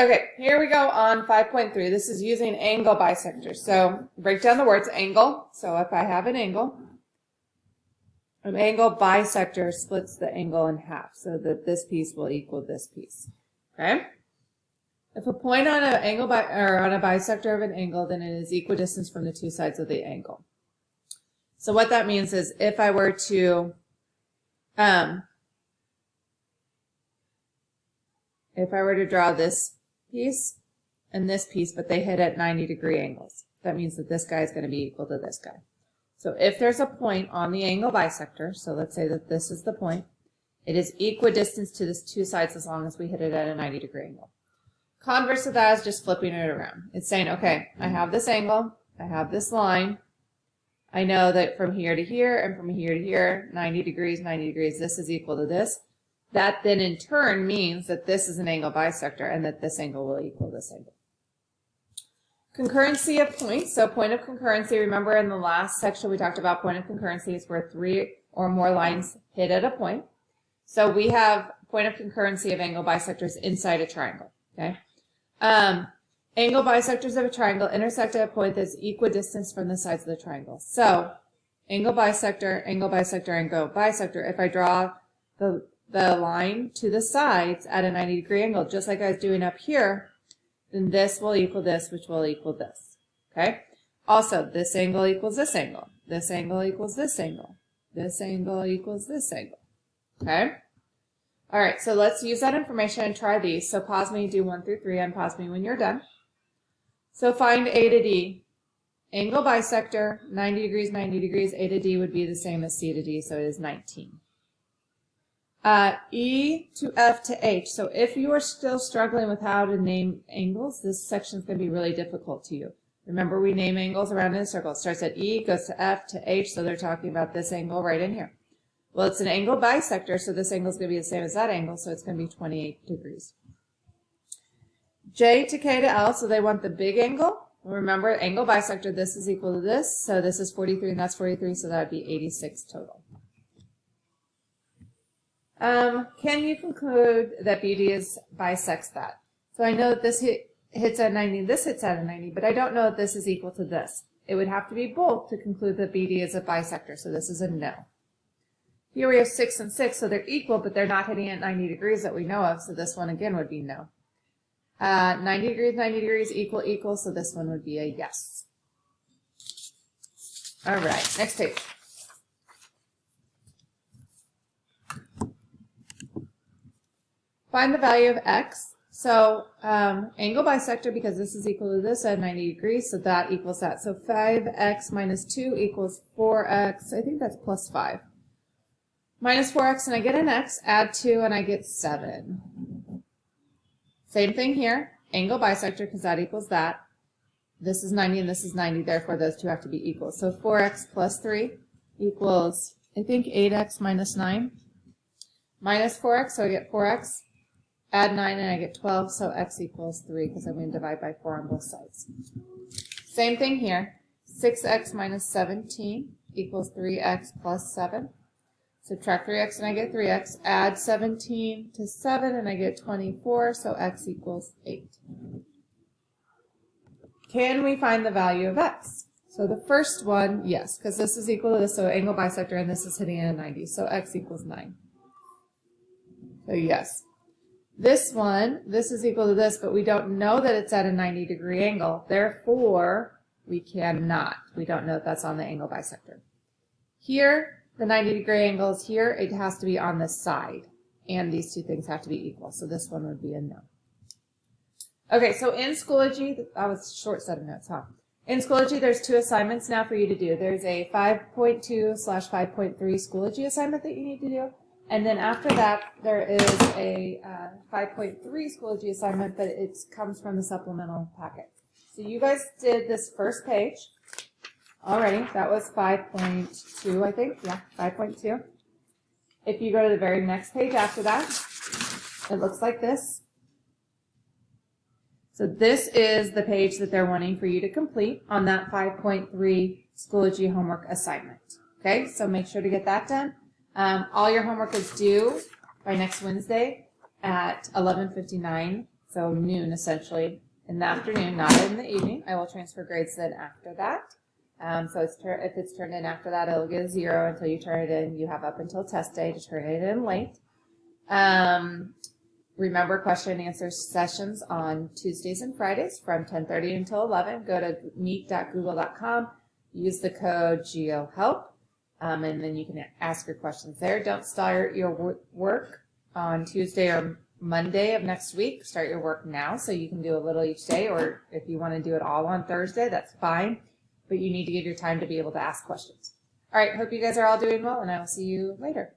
Okay, here we go on 5.3. This is using angle bisectors. So break down the words angle. So if I have an angle bisector splits the angle in half so that this piece will equal this piece. Okay? If a point on an angle on a bisector of an angle, then it is equidistant from the two sides of the angle. So what that means is if I were to draw this piece and this piece, but they hit at 90-degree angles, that means that this guy is going to be equal to this guy. So if there's a point on the angle bisector, so let's say that this is the point, it is equidistant to the two sides as long as we hit it at a 90-degree angle. Converse of that is just flipping it around. It's saying, okay, I have this angle, I have this line, I know that from here to here and from here to here, 90 degrees, this is equal to this. That then in turn means that this is an angle bisector and that this angle will equal this angle. Concurrency of points. So point of concurrency, remember in the last section we talked about point of concurrency is where three or more lines hit at a point. So we have point of concurrency of angle bisectors inside a triangle. Okay. Angle bisectors of a triangle intersect at a point that's equidistant from the sides of the triangle. So angle bisector, angle bisector, angle bisector. If I draw the line to the sides at a 90-degree angle, just like I was doing up here, then this will equal this, which will equal this. Okay? Also, this angle equals this angle. This angle equals this angle. This angle equals this angle. Okay? All right, so let's use that information and try these. So pause me, do 1 through 3, unpause me when you're done. So find A to D. Angle bisector, 90 degrees, A to D would be the same as C to D, so it is 19. E to F to H. So if you are still struggling with how to name angles, this section is going to be really difficult to you. Remember, we name angles around in a circle. It starts at E, goes to F to H, so they're talking about this angle right in here. Well, it's an angle bisector, so this angle is going to be the same as that angle, so it's going to be 28 degrees. J to K to L, so they want the big angle. Remember, angle bisector, this is equal to this, so this is 43 and that's 43, so that would be 86 total. Can you conclude that BD bisects that? So I know that this hits at 90, this hits at a 90, but I don't know that this is equal to this. It would have to be both to conclude that BD is a bisector, so this is a no. Here we have 6 and 6, so they're equal, but they're not hitting at 90 degrees that we know of, so this one again would be no. 90 degrees, equal, so this one would be a yes. All right, next page. Find the value of x. So angle bisector, because this is equal to this at 90 degrees, so that equals that. So 5x minus 2 equals 4x. I think that's plus 5. Minus 4x, and I get an x. Add 2, and I get 7. Same thing here. Angle bisector, because that equals that. This is 90, and this is 90. Therefore, those two have to be equal. So 4x plus 3 equals, I think, 8x minus 9. Minus 4x, so I get 4x. Add 9 and I get 12, so x equals 3 because I'm going to divide by 4 on both sides. Same thing here. 6x minus 17 equals 3x plus 7. Subtract 3x and I get 3x. Add 17 to 7 and I get 24, so x equals 8. Can we find the value of x? So the first one, yes, because this is equal to this, so angle bisector, and this is hitting at a 90, so x equals 9. So yes. This one, this is equal to this, but we don't know that it's at a 90-degree angle. Therefore, we cannot. We don't know if that's on the angle bisector. Here, the 90-degree angle is here. It has to be on this side, and these two things have to be equal. So this one would be a no. Okay, so in Schoology, that was a short set of notes, huh? In Schoology, there's 2 assignments now for you to do. There's a 5.2/5.3 Schoology assignment that you need to do. And then after that, there is a 5.3 Schoology assignment, but it comes from the supplemental packet. So you guys did this first page already. That was 5.2, I think. Yeah, 5.2. If you go to the very next page after that, it looks like this. So this is the page that they're wanting for you to complete on that 5.3 Schoology homework assignment. Okay, so make sure to get that done. All your homework is due by next Wednesday at 11:59 So noon, essentially, in the afternoon, not in the evening. I will transfer grades then after that. So if it's turned in after that, it'll get a 0 until you turn it in. You have up until test day to turn it in late. Remember question and answer sessions on Tuesdays and Fridays from 10:30 until 11. Go to meet.google.com, use the code GEOHELP, and then you can ask your questions there. Don't start your work on Tuesday or Monday of next week. Start your work now so you can do a little each day, or if you want to do it all on Thursday, that's fine, but you need to give your time to be able to ask questions. All right, hope you guys are all doing well, and I will see you later.